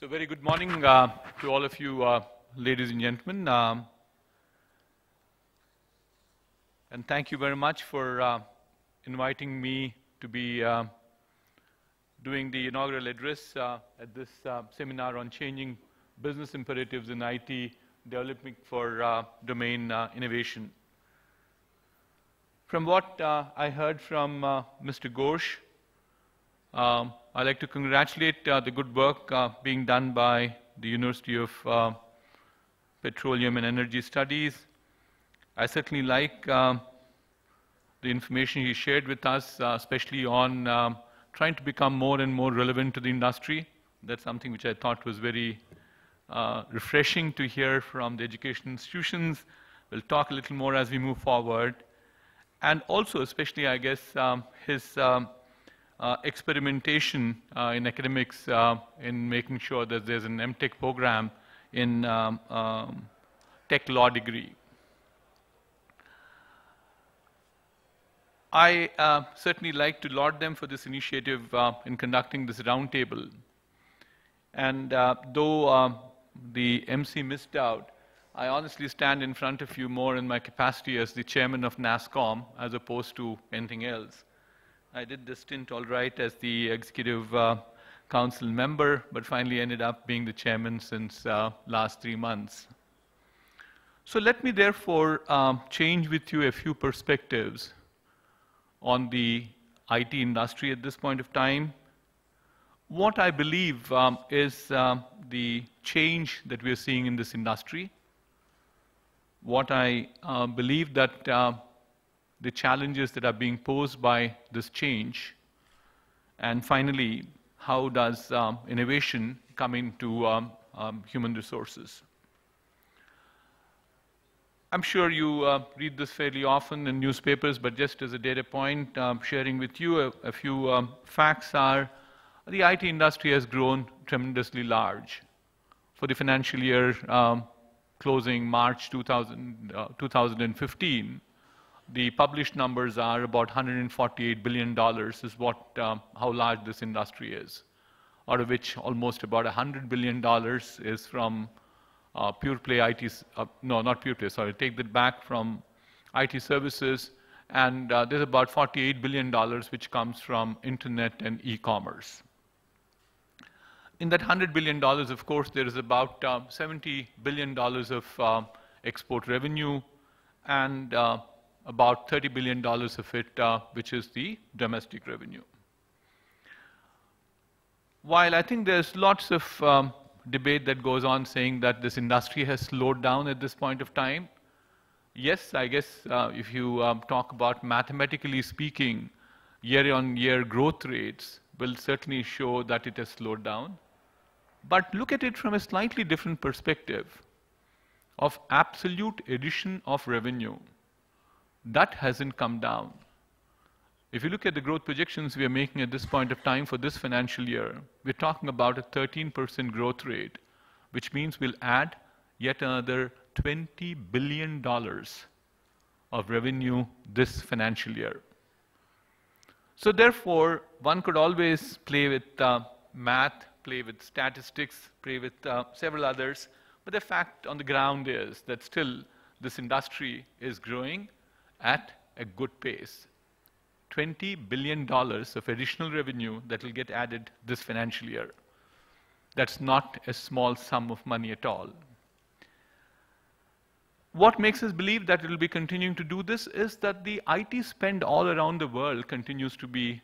So very good morning to all of you, ladies and gentlemen. And thank you very much for inviting me to be doing the inaugural address at this seminar on changing business imperatives in IT development for domain innovation. From what I heard from Mr. Ghosh, I'd like to congratulate the good work being done by the University of Petroleum and Energy Studies. I certainly like the information he shared with us, especially on trying to become more and more relevant to the industry. That's something which I thought was very refreshing to hear from the education institutions. We'll talk a little more as we move forward. And also, especially, I guess, his experimentation in academics in making sure that there's an MTech program in tech law degree. I certainly like to laud them for this initiative in conducting this roundtable. And though the MC missed out, I honestly stand in front of you more in my capacity as the chairman of NASSCOM as opposed to anything else. I did the stint all right as the executive council member, but finally ended up being the chairman since last 3 months. So let me therefore change with you a few perspectives on the IT industry at this point of time. What I believe is the change that we are seeing in this industry. What I believe that the challenges that are being posed by this change. And finally, how does innovation come into human resources? I'm sure you read this fairly often in newspapers, but just as a data point, sharing with you a few facts are, the IT industry has grown tremendously large. For the financial year closing March 2015, the published numbers are about $148 billion is what, how large this industry is, out of which almost about $100 billion is from pure play IT, no, not pure play, sorry, take that back, from IT services, and there's about $48 billion which comes from internet and e-commerce. In that $100 billion, of course, there is about $70 billion of export revenue, and about $30 billion of it, which is the domestic revenue. While I think there's lots of debate that goes on saying that this industry has slowed down at this point of time, yes, I guess if you talk about mathematically speaking, year-on-year growth rates will certainly show that it has slowed down. But look at it from a slightly different perspective of absolute addition of revenue. That hasn't come down. If you look at the growth projections we are making at this point of time for this financial year, we're talking about a 13% growth rate, which means we'll add yet another $20 billion of revenue this financial year. So therefore, one could always play with math, play with statistics, play with several others, but the fact on the ground is that still this industry is growing at a good pace. $20 billion of additional revenue that will get added this financial year. That's not a small sum of money at all. What makes us believe that it will be continuing to do this is that the IT spend all around the world continues to be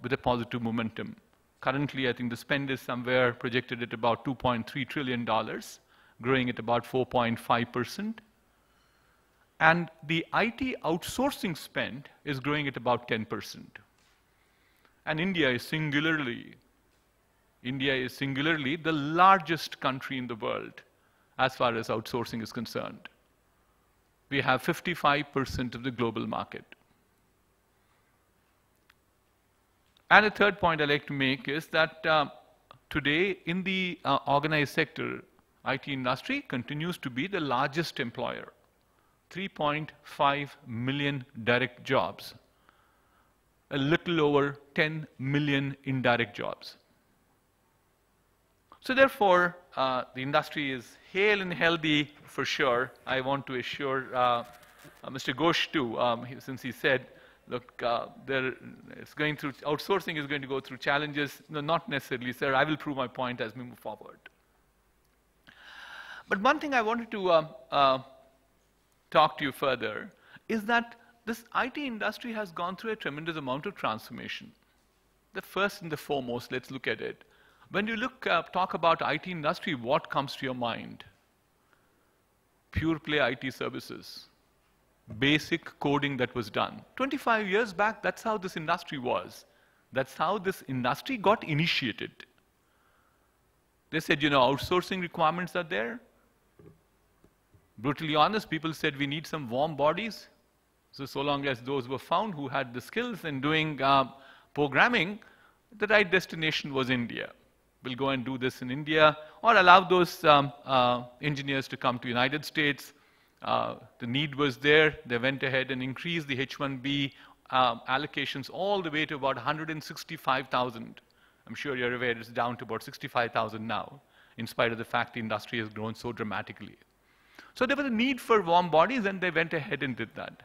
with a positive momentum. Currently, I think the spend is somewhere projected at about $2.3 trillion, growing at about 4.5%. And the IT outsourcing spend is growing at about 10%. And India is singularly the largest country in the world as far as outsourcing is concerned. We have 55% of the global market. And a third point I'd like to make is that today in the organized sector, IT industry continues to be the largest employer. 3.5 million direct jobs, a little over 10 million indirect jobs. So therefore, the industry is hale and healthy for sure. I want to assure Mr. Ghosh too, since he said, look, it's going through, outsourcing is going to go through challenges. No, not necessarily, sir. I will prove my point as we move forward. But one thing I wanted to talk to you further is that this IT industry has gone through a tremendous amount of transformation. The first and the foremost, let's look at it. When you talk about IT industry, what comes to your mind? Pure play IT services, basic coding that was done. 25 years back, that's how this industry was. That's how this industry got initiated. They said, outsourcing requirements are there. Brutally honest, people said we need some warm bodies. So long as those were found who had the skills in doing programming, the right destination was India. We'll go and do this in India, or allow those engineers to come to the United States. The need was there. They went ahead and increased the H-1B allocations all the way to about 165,000. I'm sure you're aware it's down to about 65,000 now, in spite of the fact the industry has grown so dramatically. So there was a need for warm bodies, and they went ahead and did that.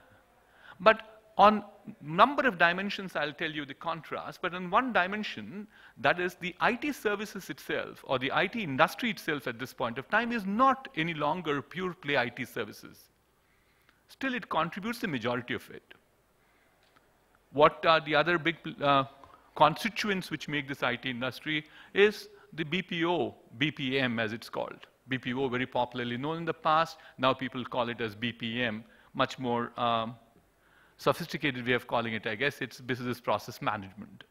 But on number of dimensions, I'll tell you the contrast, but on one dimension, that is the IT services itself, or the IT industry itself at this point of time, is not any longer pure play IT services. Still, it contributes the majority of it. What are the other big constituents which make this IT industry is the BPO, BPM as it's called. BPO, very popularly known in the past, now people call it as BPM, much more sophisticated way of calling it, I guess. It's business process management.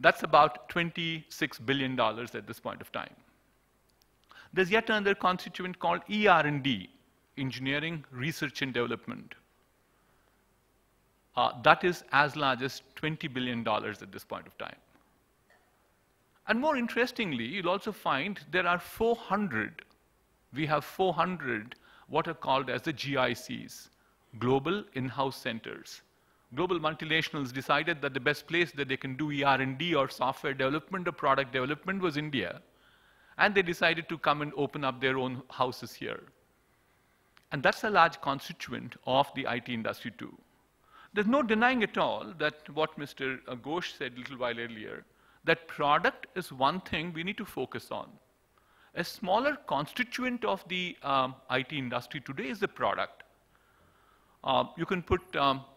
That's about $26 billion at this point of time. There's yet another constituent called ER&D, engineering, research and development. That is as large as $20 billion at this point of time. And more interestingly, you'll also find there are 400, we have 400 what are called as the GICs, Global In-House Centers. Global multinationals decided that the best place that they can do ER&D or software development or product development was India. And they decided to come and open up their own houses here. And that's a large constituent of the IT industry too. There's no denying at all that what Mr. Ghosh said a little while earlier, that product is one thing we need to focus on. A smaller constituent of the IT industry today is the product. You can put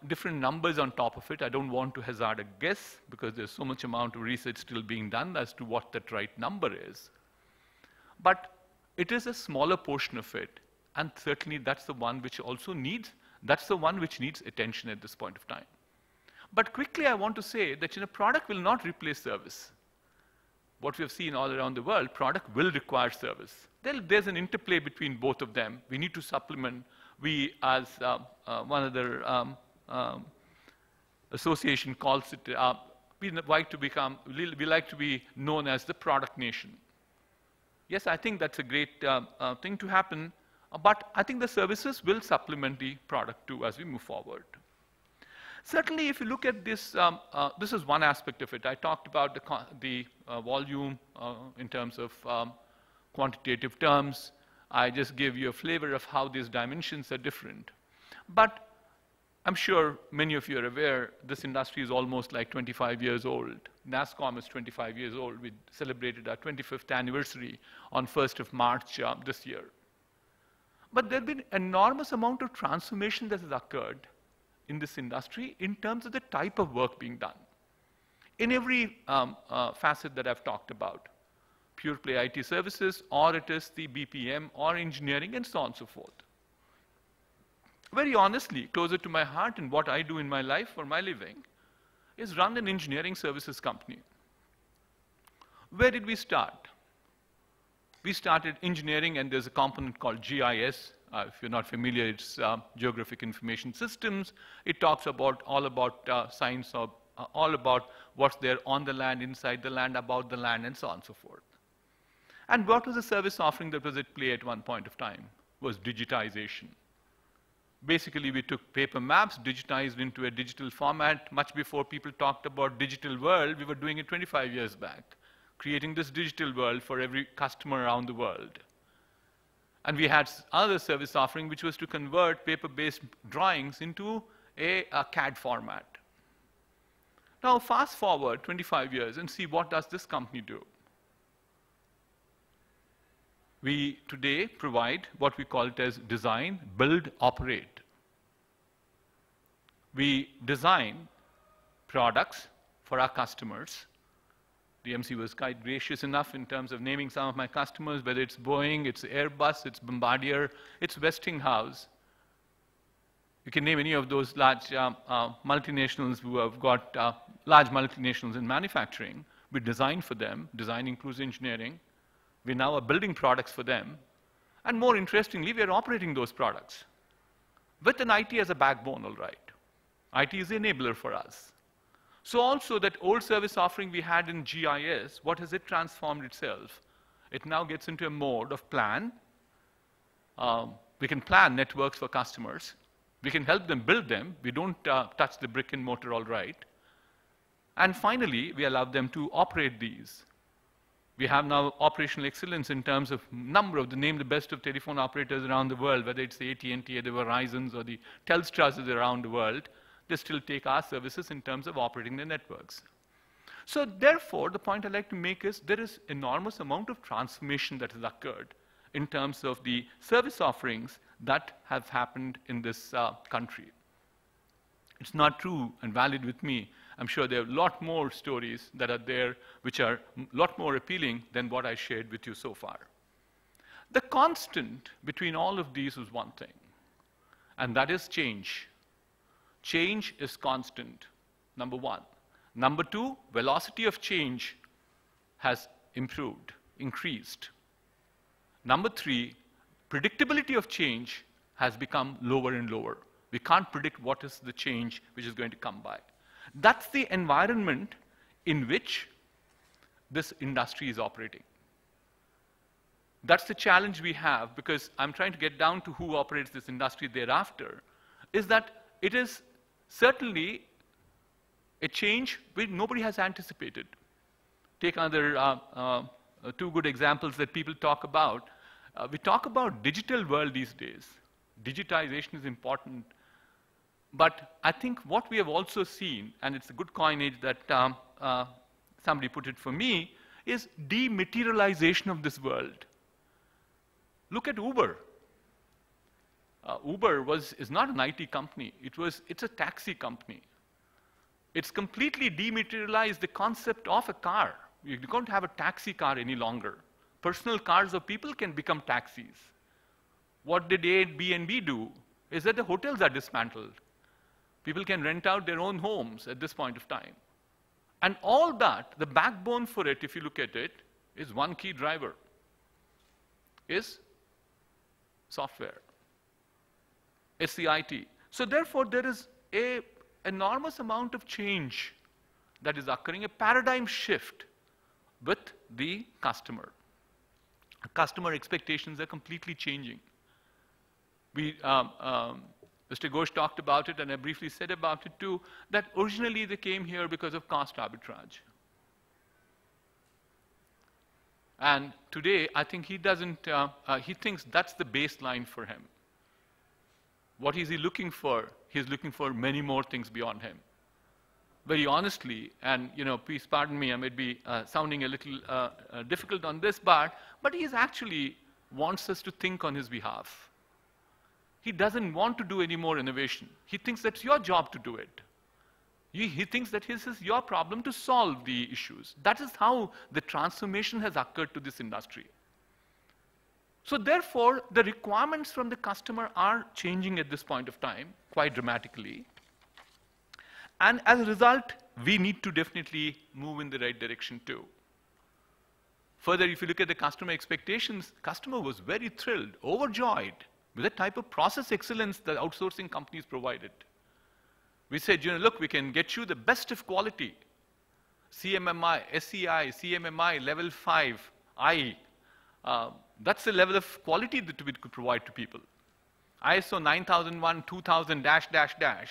different numbers on top of it. I don't want to hazard a guess because there's so much amount of research still being done as to what that right number is. But it is a smaller portion of it, and certainly that's the one which also needs, that's the one which needs attention at this point of time. But quickly I want to say that product will not replace service. What we have seen all around the world, product will require service. There's an interplay between both of them. We need to supplement. We, as one other association calls it, we like to be known as the product nation. Yes, I think that's a great thing to happen, but I think the services will supplement the product too as we move forward. Certainly, if you look at this, this is one aspect of it. I talked about the volume in terms of quantitative terms. I just gave you a flavor of how these dimensions are different. But I'm sure many of you are aware this industry is almost like 25 years old. NASSCOM is 25 years old. We celebrated our 25th anniversary on 1st of March this year. But there's been an enormous amount of transformation that has occurred in this industry in terms of the type of work being done. In every facet that I've talked about, pure play IT services, or it is the BPM, or engineering, and so on and so forth. Very honestly, closer to my heart and what I do in my life for my living is run an engineering services company. Where did we start? We started engineering, and there's a component called GIS. If you're not familiar, it's Geographic Information Systems. It talks about all about science of all about what's there on the land, inside the land, about the land, and so on and so forth. And what was the service offering that was at play at one point of time? Was digitization. Basically, we took paper maps, digitized into a digital format. Much before people talked about digital world, we were doing it 25 years back. creating this digital world for every customer around the world. And we had other service offering, which was to convert paper-based drawings into a CAD format. Now, fast forward 25 years and see what does this company do. We today provide what we call it as design, build, operate. We design products for our customers. The MC was quite gracious enough in terms of naming some of my customers, whether it's Boeing, it's Airbus, it's Bombardier, it's Westinghouse. You can name any of those large multinationals who have got large multinationals in manufacturing. We design for them. Design includes engineering. We now are building products for them. And more interestingly, we are operating those products with an IT as a backbone, all right. IT is the enabler for us. So also that old service offering we had in GIS, what has it transformed itself? It now gets into a mode of plan. We can plan networks for customers. We can help them build them. We don't touch the brick and mortar, all right. And finally, we allow them to operate these. We have now operational excellence in terms of number of name the best of telephone operators around the world, whether it's the AT&T or the Verizons or the Telstras around the world. They still take our services in terms of operating their networks. So therefore, the point I'd like to make is there is enormous amount of transformation that has occurred in terms of the service offerings that have happened in this country. It's not true and valid with me. I'm sure there are a lot more stories that are there which are a lot more appealing than what I shared with you so far. The constant between all of these is one thing, and that is change. Change is constant, number one. Number two, velocity of change has improved, increased. Number three, predictability of change has become lower and lower. We can't predict what is the change which is going to come by. That's the environment in which this industry is operating. That's the challenge we have, because I'm trying to get down to who operates this industry thereafter, is that it is certainly a change which nobody has anticipated. Take another two good examples that people talk about. We talk about digital world these days. Digitization is important. But I think what we have also seen, and it's a good coinage that somebody put it for me, is dematerialization of this world. Look at Uber. Uber is not an IT company. It's a taxi company. It's completely dematerialized the concept of a car. You don't have a taxi car any longer. Personal cars of people can become taxis. What did Airbnb do is that the hotels are dismantled. People can rent out their own homes at this point of time. And all that, the backbone for it, if you look at it, is one key driver, is software. It's the IT. So therefore, there is an enormous amount of change that is occurring, a paradigm shift with the customer. Customer expectations are completely changing. Mr. Ghosh talked about it, and I briefly said about it too, that originally they came here because of cost arbitrage. And today, I think he doesn't, he thinks that's the baseline for him. What is he looking for? He's looking for many more things beyond him. Very honestly, and please pardon me, I might be sounding a little difficult on this part, but he actually wants us to think on his behalf. He doesn't want to do any more innovation. He thinks that's your job to do it. He thinks that this is your problem to solve the issues. That is how the transformation has occurred to this industry. So therefore, the requirements from the customer are changing at this point of time quite dramatically. And as a result, we need to definitely move in the right direction too. Further, if you look at the customer expectations, customer was very thrilled, overjoyed with the type of process excellence that outsourcing companies provided. We said, look, we can get you the best of quality. CMMI, SCI, CMMI, level 5, I. That's the level of quality that we could provide to people. ISO 9001, 2000, --.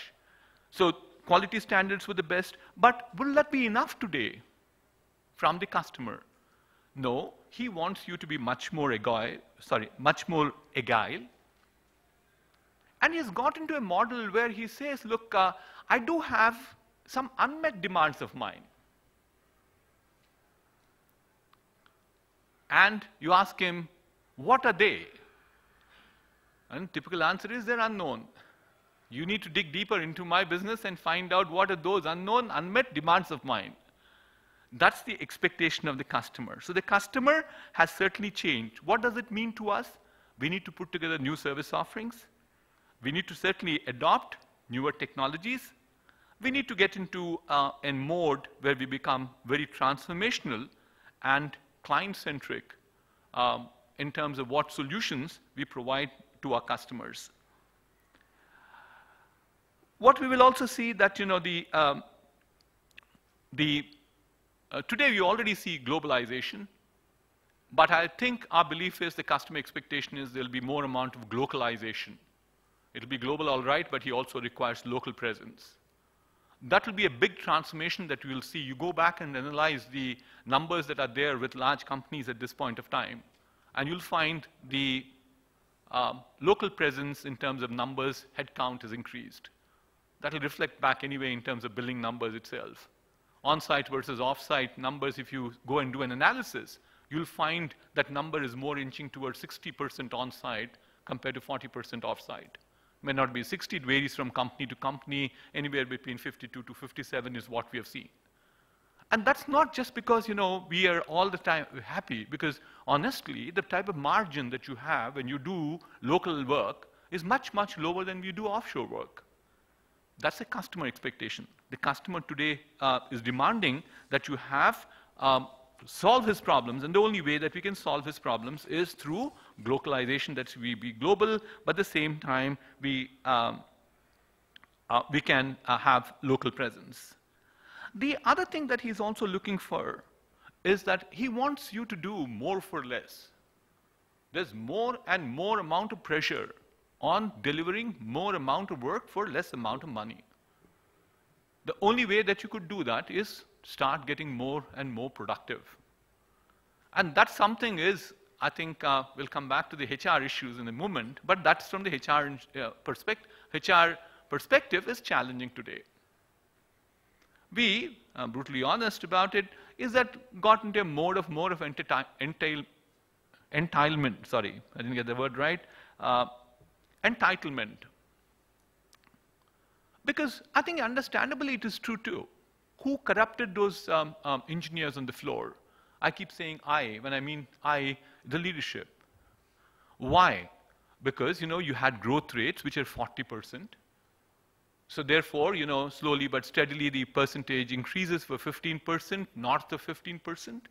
So quality standards were the best, but will that be enough today from the customer? No, he wants you to be much more agile. And he's got into a model where he says, look, I do have some unmet demands of mine. And you ask him, what are they? And typical answer is they're unknown. You need to dig deeper into my business and find out what are those unknown, unmet demands of mine. That's the expectation of the customer. So the customer has certainly changed. What does it mean to us? We need to put together new service offerings. We need to certainly adopt newer technologies. We need to get into a mode where we become very transformational and client-centric in terms of what solutions we provide to our customers. What we will also see that, you know, today we already see globalization, but I think our belief is the customer expectation is there'll be more amount of localization. It'll be global, all right, but he also requires local presence. That will be a big transformation that we will see. You go back and analyze the numbers that are there with large companies at this point of time, and you'll find the local presence in terms of numbers, headcount has increased. That will reflect back anyway in terms of billing numbers itself. On-site versus off-site numbers, if you go and do an analysis, you'll find that number is more inching towards 60% on-site compared to 40% off-site. May not be 60, it varies from company to company, anywhere between 52 to 57 is what we have seen. And that's not just because, you know, we are all the time happy, because honestly, the type of margin that you have when you do local work is much, much lower than we do offshore work. That's a customer expectation. The customer today is demanding that you have solve his problems, and the only way that we can solve his problems is through globalization, that we be global, but at the same time we can have local presence. The other thing that he's also looking for is that he wants you to do more for less. There's more and more amount of pressure on delivering more amount of work for less amount of money. The only way that you could do that is start getting more and more productive. And that's something is, I think, we'll come back to the HR issues in a moment, but that's from the HR perspective. HR perspective is challenging today. We, brutally honest about it, is that got into a mode of more of entitlement, sorry, I didn't get the word right, entitlement. Because I think understandably it is true too. Who corrupted those engineers on the floor? I keep saying I, when I mean I, the leadership. Why? Because, you know, you had growth rates which are 40%. So therefore, you know, slowly but steadily the percentage increases for 15%, north of 15%.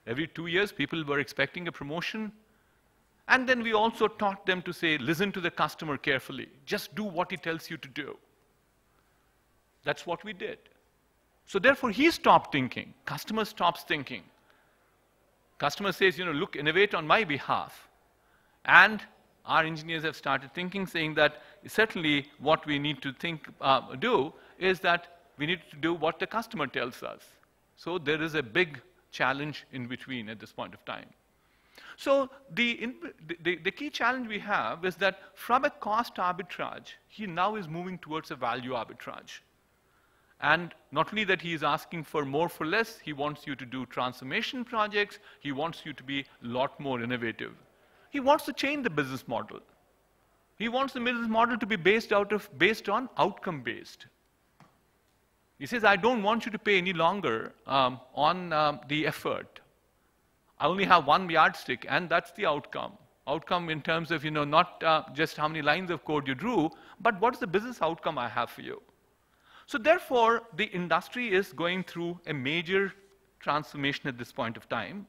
Every 2 years, people were expecting a promotion. And then we also taught them to say, listen to the customer carefully. Just do what he tells you to do. That's what we did. So therefore, he stopped thinking. Customer stops thinking. Customer says, you know, look, innovate on my behalf. And our engineers have started thinking, saying that certainly what we need to do is that we need to do what the customer tells us. So there is a big challenge in between at this point of time. So the key challenge we have is that from a cost arbitrage, he now is moving towards a value arbitrage. And not only that he is asking for more for less, he wants you to do transformation projects, he wants you to be a lot more innovative. He wants to change the business model. He wants the business model to be based on outcome-based. He says, I don't want you to pay any longer on the effort. I only have one yardstick, and that's the outcome. Outcome in terms of, you know, not just how many lines of code you drew, but what's the business outcome I have for you. So therefore, the industry is going through a major transformation at this point of time.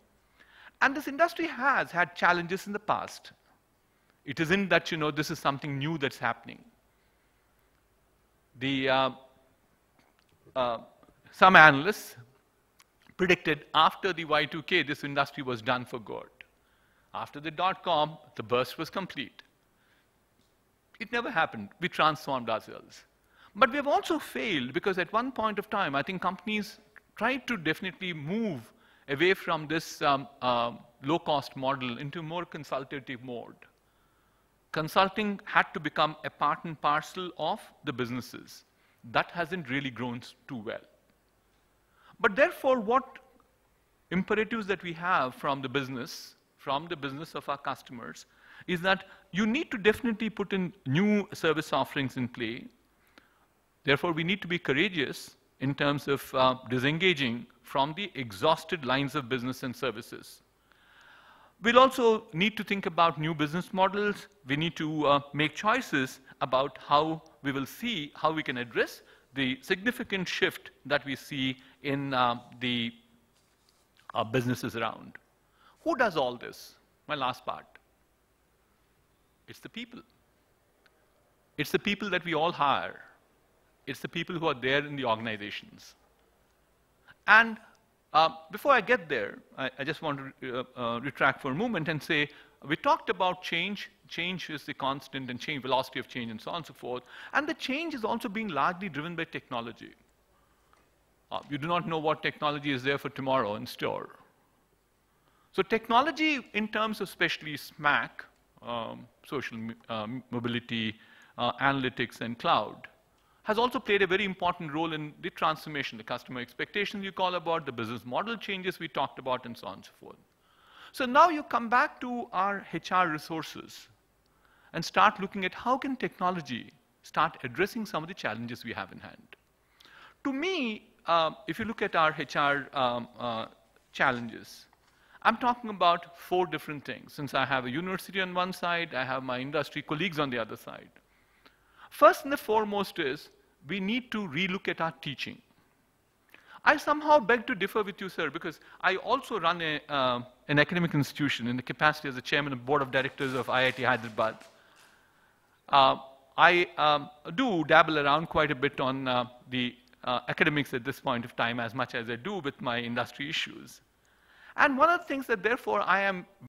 And this industry has had challenges in the past. It isn't that, you know, this is something new that's happening. Some analysts predicted after the Y2K, this industry was done for good. After the dot-com, the burst was complete. It never happened. We transformed ourselves. But we have also failed because at one point of time, I think companies tried to definitely move away from this low-cost model into more consultative mode. Consulting had to become a part and parcel of the businesses. That hasn't really grown too well. But therefore, what imperatives that we have from the business of our customers, is that you need to definitely put in new service offerings in play. Therefore, we need to be courageous in terms of disengaging from the exhausted lines of business and services. We'll also need to think about new business models. We need to make choices about how we can address the significant shift that we see in the businesses around. Who does all this? My last part. It's the people. It's the people that we all hire. It's the people who are there in the organizations. And before I get there, I just want to retract for a moment and say, we talked about change. Change is the constant, and change, velocity of change, and so on and so forth. And the change is also being largely driven by technology. You do not know what technology is there for tomorrow in store. So technology, in terms of especially SMAC, social mobility, analytics, and cloud, has also played a very important role in the transformation, the customer expectations you call about, the business model changes we talked about, and so on and so forth. So now you come back to our HR resources and start looking at how can technology start addressing some of the challenges we have in hand. To me, if you look at our HR challenges, I'm talking about 4 different things. Since I have a university on one side, I have my industry colleagues on the other side. First and the foremost is we need to relook at our teaching. I somehow beg to differ with you, sir, because I also run an academic institution in the capacity as the chairman of the board of directors of IIT Hyderabad. I do dabble around quite a bit on the academics at this point of time, as much as I do with my industry issues. And one of the things that, therefore, I am